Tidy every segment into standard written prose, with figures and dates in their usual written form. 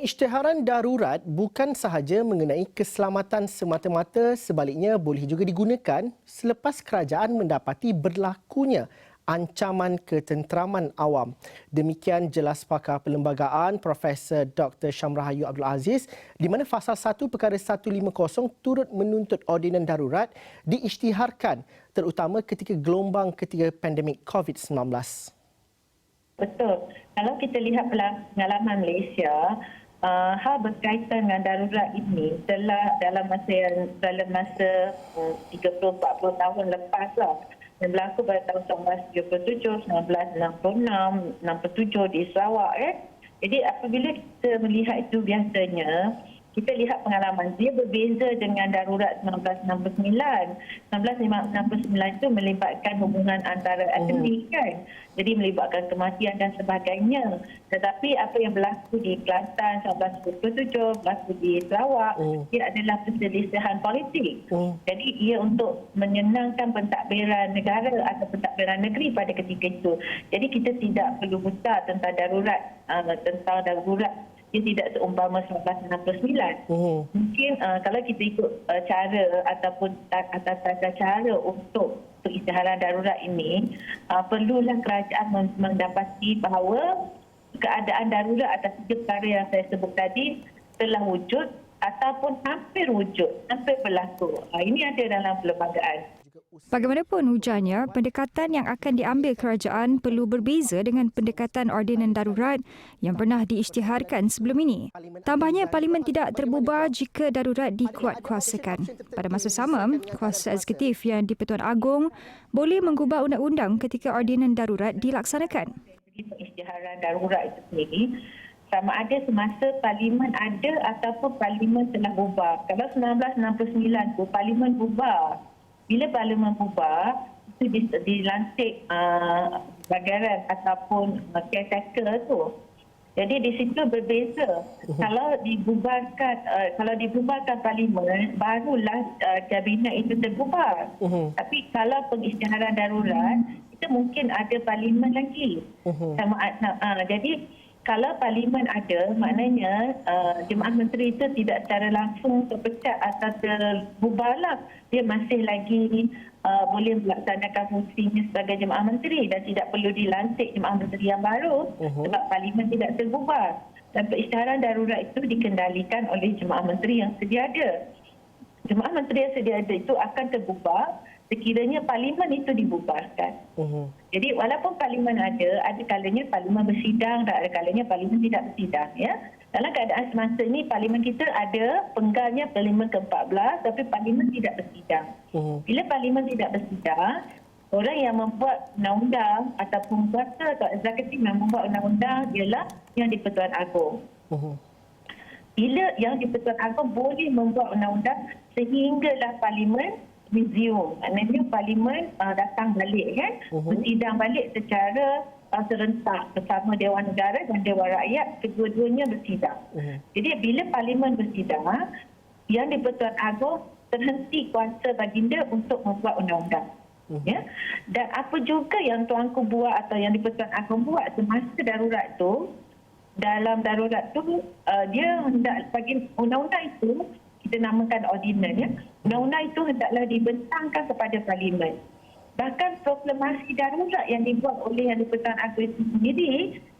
Pengisytiharan darurat bukan sahaja mengenai keselamatan semata-mata, sebaliknya boleh juga digunakan selepas kerajaan mendapati berlakunya ancaman ketenteraman awam. Demikian jelas pakar perlembagaan Profesor Dr. Syamrahayu Abdul Aziz, di mana Fasal 1 Perkara 150 turut menuntut ordinan darurat diisytiharkan terutama ketika gelombang ketiga pandemik COVID-19. Betul. Kalau kita lihat pengalaman Malaysia, hal berkaitan dengan darurat ini telah dalam masa 30-40 tahun lepas lah. Yang berlaku pada tahun 1977, 1966, 67 di Sarawak. Jadi apabila kita melihat itu biasanya, kita lihat pengalaman dia berbeza dengan darurat 1969. 1969 itu melibatkan hubungan antara etnik kan. Jadi melibatkan kematian dan sebagainya. Tetapi apa yang berlaku di Kelantan 1977, berlaku di Sarawak, ia adalah perselisihan politik. Jadi ia untuk menyenangkan pentadbiran negara atau pentadbiran negeri pada ketika itu. Jadi kita tidak perlu buta tentang darurat, ia tidak seumpama 1969. Mungkin kalau kita ikut cara ataupun tata cara untuk pengisytiharan darurat ini, perlulah kerajaan mendapati bahawa keadaan darurat atas tiga perkara yang saya sebut tadi telah wujud ataupun hampir wujud, hampir berlaku. Ini ada dalam perlembagaan. Bagaimanapun ujarnya, pendekatan yang akan diambil kerajaan perlu berbeza dengan pendekatan ordinan darurat yang pernah diisytiharkan sebelum ini. Tambahnya, Parlimen tidak terbubar jika darurat dikuatkuasakan. Pada masa sama, kuasa eksekutif yang di-Pertuan Agong boleh menggubah undang-undang ketika ordinan darurat dilaksanakan. Pengisytiharan darurat itu sendiri sama ada semasa Parlimen ada ataupun Parlimen telah bubar. Kalau 1969 tu Parlimen bubar. Bila Parlimen bubar, itu dilantik bagian ataupun caretaker tu. Jadi di situ berbeza. Kalau dibubarkan Parlimen, barulah kabinet itu terbubar. Tapi kalau pengisytiharan darurat, itu mungkin ada Parlimen lagi. Jadi kalau Parlimen ada, maknanya Jemaah Menteri itu tidak secara langsung terpecat atau terbubarlah. Dia masih lagi boleh melaksanakan fungsinya sebagai Jemaah Menteri dan tidak perlu dilantik Jemaah Menteri yang baru sebab Parlimen tidak terbubar. Dan pengisytiharan darurat itu dikendalikan oleh Jemaah Menteri yang sedia ada. Jemaah Menteri yang sedia ada itu akan terbubar sekiranya Parlimen itu dibubarkan. Jadi walaupun Parlimen ada kalanya Parlimen bersidang dan ada kalanya Parlimen tidak bersidang. Ya. Dalam keadaan semasa ini, Parlimen kita ada penggalnya Parlimen ke-14 tapi Parlimen tidak bersidang. Bila Parlimen tidak bersidang, orang yang membuat undang-undang ataupun kuasa atau eksekutif yang membuat undang-undang ialah yang di-Pertuan Agong. Bila yang di-Pertuan Agong boleh membuat undang-undang sehinggalah Parlimen resume. Maknanya Parlimen datang balik kan, bersidang balik secara serentak bersama Dewan Negara dan Dewan Rakyat, kedua-duanya bersidang. Jadi bila Parlimen bersidang, yang di-Pertuan Agong terhenti kuasa baginda untuk membuat undang-undang. Ya? Dan apa juga yang Tuanku buat atau yang di-Pertuan Agong buat semasa darurat tu, dalam darurat tu dia hendak bagi undang-undang itu kita namakan ordinan, ya. Undang-undang itu hendaklah dibentangkan kepada Parlimen. Bahkan proklamasi darurat yang dibuat oleh yang di-Pertuan Agong itu sendiri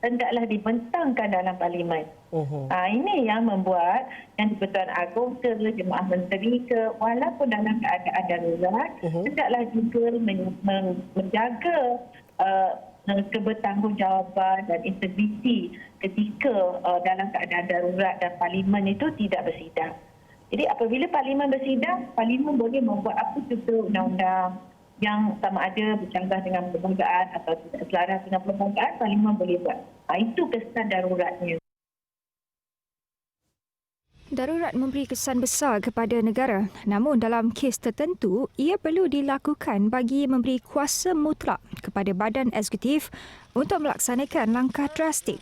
hendaklah dibentangkan dalam Parlimen. Ini yang membuat yang di-Pertuan Agong ke Jemaah Menteri ke, walaupun dalam keadaan darurat, hendaklah juga menjaga kebertanggungjawaban dan integriti ketika dalam keadaan darurat dan Parlimen itu tidak bersidang. Jadi apabila Parlimen bersidang, Parlimen boleh membuat apa juga undang-undang yang sama ada bercanggah dengan perlembagaan atau tidak selaras dengan perlembagaan, Parlimen boleh buat. Itu kesan daruratnya. Darurat memberi kesan besar kepada negara. Namun dalam kes tertentu, ia perlu dilakukan bagi memberi kuasa mutlak kepada badan eksekutif untuk melaksanakan langkah drastik.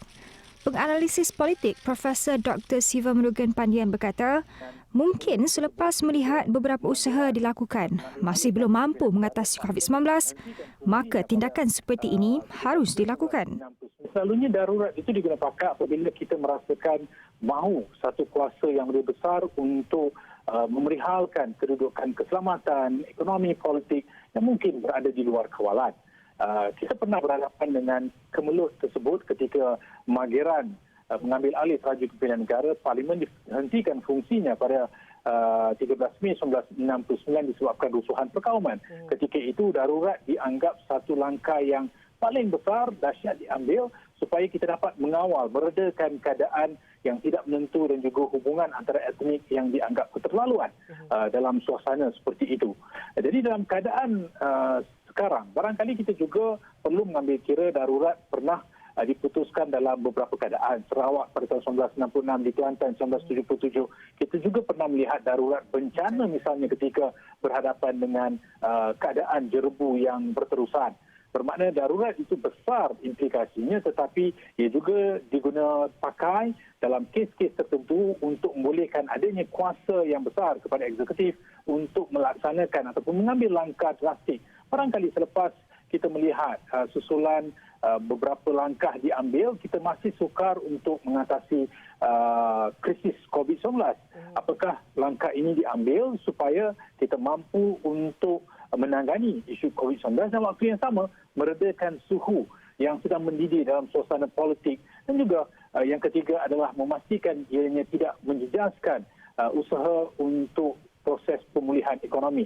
Penganalisis politik Profesor Dr. Siva Murugan Pandian berkata, Mungkin selepas melihat beberapa usaha dilakukan masih belum mampu mengatasi COVID-19, maka tindakan seperti ini harus dilakukan. Selalunya darurat itu digunakan pakai apabila kita merasakan mahu satu kuasa yang lebih besar untuk memerihalkan kedudukan keselamatan, ekonomi, politik yang mungkin berada di luar kawalan. Kita pernah berhadapan dengan kemelut tersebut ketika Mageran mengambil alih tajuk kepimpinan negara, Parlimen dihentikan fungsinya pada 13 Mei 1969 disebabkan rusuhan perkauman. Ketika itu darurat dianggap satu langkah yang paling besar, dahsyat diambil supaya kita dapat mengawal, meredakan keadaan yang tidak menentu dan juga hubungan antara etnik yang dianggap keterlaluan dalam suasana seperti itu. Jadi dalam keadaan sekarang, barangkali kita juga perlu mengambil kira darurat pernah diputuskan dalam beberapa keadaan. Sarawak pada tahun 1966, di Kelantan 1977. Kita juga pernah melihat darurat bencana misalnya ketika berhadapan dengan keadaan jerebu yang berterusan. Bermakna darurat itu besar implikasinya, tetapi ia juga diguna pakai dalam kes-kes tertentu untuk membolehkan adanya kuasa yang besar kepada eksekutif untuk melaksanakan ataupun mengambil langkah drastik. Barangkali selepas kita melihat susulan beberapa langkah diambil, kita masih sukar untuk mengatasi krisis COVID-19. Apakah langkah ini diambil supaya kita mampu untuk menangani isu COVID-19 dan waktu yang sama meredakan suhu yang sedang mendidih dalam suasana politik, dan juga yang ketiga adalah memastikan ianya tidak menjejaskan usaha untuk proses pemulihan ekonomi.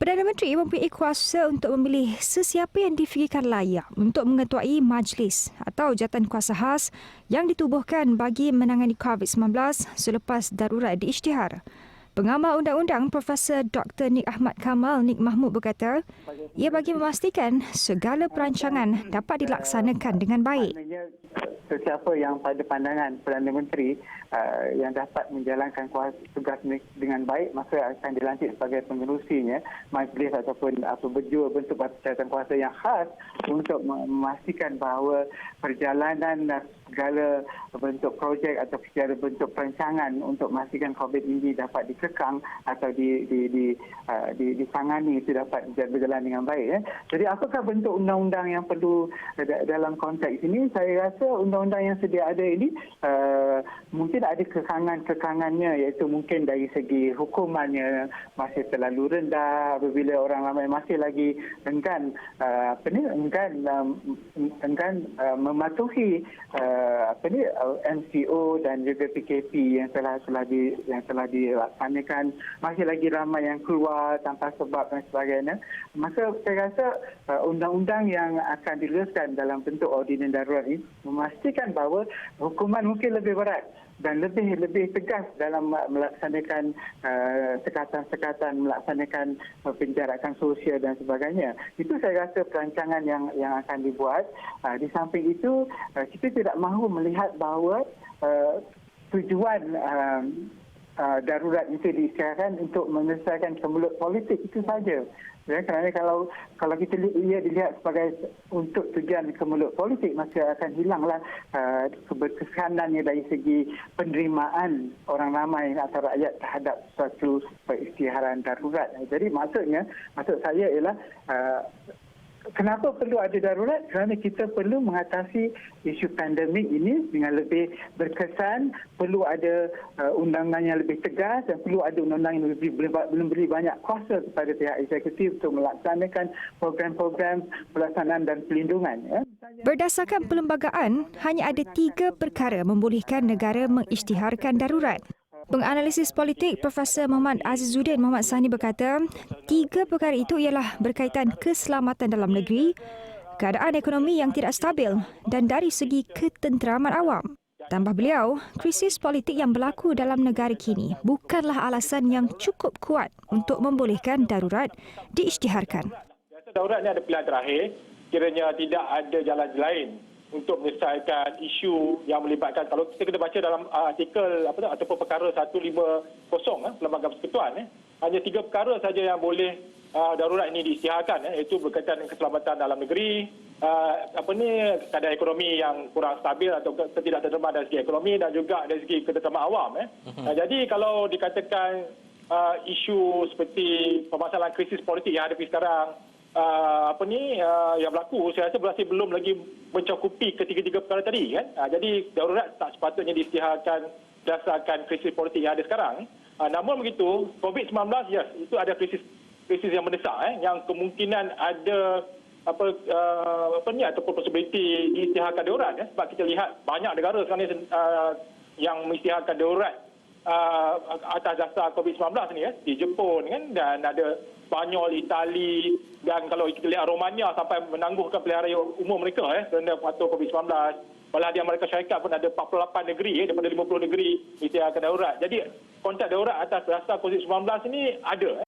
Perdana Menteri mempunyai kuasa untuk memilih sesiapa yang difikirkan layak untuk mengetuai majlis atau jawatan kuasa khas yang ditubuhkan bagi menangani COVID-19 selepas darurat diisytihar. Pengamal undang-undang Profesor Dr. Nik Ahmad Kamal Nik Mahmud berkata, ia bagi memastikan segala perancangan dapat dilaksanakan dengan baik. Sesiapa yang pada pandangan Perdana Menteri yang dapat menjalankan tugas dengan baik, maka akan dilantik sebagai pengerusinya majlis ataupun berjua bentuk jawatan kuasa yang khas untuk memastikan bahawa perjalanan segala bentuk projek atau segala bentuk perancangan untuk memastikan COVID ini dapat dikekang atau ditangani itu dapat berjalan dengan baik. Jadi apakah bentuk undang-undang yang perlu dalam konteks ini? Saya rasa undang-undang yang sedia ada ini mungkin ada kekangannya, iaitu mungkin dari segi hukumannya masih terlalu rendah apabila orang ramai masih lagi enggan mematuhi MCO dan juga PKP yang telah dilaksanakan, masih lagi ramai yang keluar tanpa sebab dan sebagainya. Maka saya rasa undang-undang yang akan diluluskan dalam bentuk ordinan darurat ini memastikan bahawa hukuman mungkin lebih berat dan lebih tegas dalam melaksanakan sekatan-sekatan, melaksanakan penjarakan sosial dan sebagainya. Itu saya rasa perancangan yang akan dibuat. Di samping itu, kita tidak mahu melihat bahawa tujuan darurat itu diisytiharkan untuk menyelesaikan kemelut politik itu saja. Ya, kerana kalau kita dilihat sebagai untuk tujuan kemelut politik, maka akan hilanglah keberkesanannya dari segi penerimaan orang ramai atau rakyat terhadap suatu peristiharan darurat. Jadi maksud saya ialah kenapa perlu ada darurat? Kerana kita perlu mengatasi isu pandemik ini dengan lebih berkesan, perlu ada undangan yang lebih tegas dan perlu ada undang-undang yang memberi banyak kuasa kepada pihak eksekutif untuk melaksanakan program-program pelaksanaan dan pelindungan. Ya. Berdasarkan perlembagaan, hanya ada 3 perkara membolehkan negara mengisytiharkan darurat. Penganalisis politik Profesor Muhammad Azizuddin Muhammad Sani berkata, 3 perkara itu ialah berkaitan keselamatan dalam negeri, keadaan ekonomi yang tidak stabil dan dari segi ketenteraman awam. Tambah beliau, krisis politik yang berlaku dalam negara kini bukanlah alasan yang cukup kuat untuk membolehkan darurat diisytiharkan. Darurat ini ada pilihan terakhir, kiranya tidak ada jalan lain untuk menyelesaikan isu yang melibatkan, kalau kita kena baca dalam artikel ataupun perkara 150 Perlembagaan Persekutuan, hanya 3 perkara saja yang boleh darurat ini diisytiharkan, iaitu berkaitan dengan keselamatan dalam negeri, keadaan ekonomi yang kurang stabil atau ketidaktentraman dari segi ekonomi dan juga dari segi ketenteraman awam. Jadi kalau dikatakan isu seperti permasalahan krisis politik yang hadapi sekarang yang berlaku, saya rasa masih belum lagi mencakupi ketiga-tiga perkara tadi kan. Jadi darurat tak sepatutnya diisytiharkan berdasarkan krisis politik yang ada sekarang. Namun begitu, COVID-19 yes, itu ada krisis yang mendesak yang kemungkinan ada ataupun possibility diisytiharkan darurat sebab kita lihat banyak negara sekarang ni yang mengisytiharkan darurat atas dasar COVID-19 ni di Jepun kan, dan ada Spanyol, Itali, dan kalau kita lihat Romania sampai menangguhkan pilihan umum mereka kerana faktor COVID-19. Malah di Amerika Syarikat pun ada 48 negeri daripada 50 negeri isytiharkan darurat. Jadi konsep darurat atas dasar COVID-19 ini ada.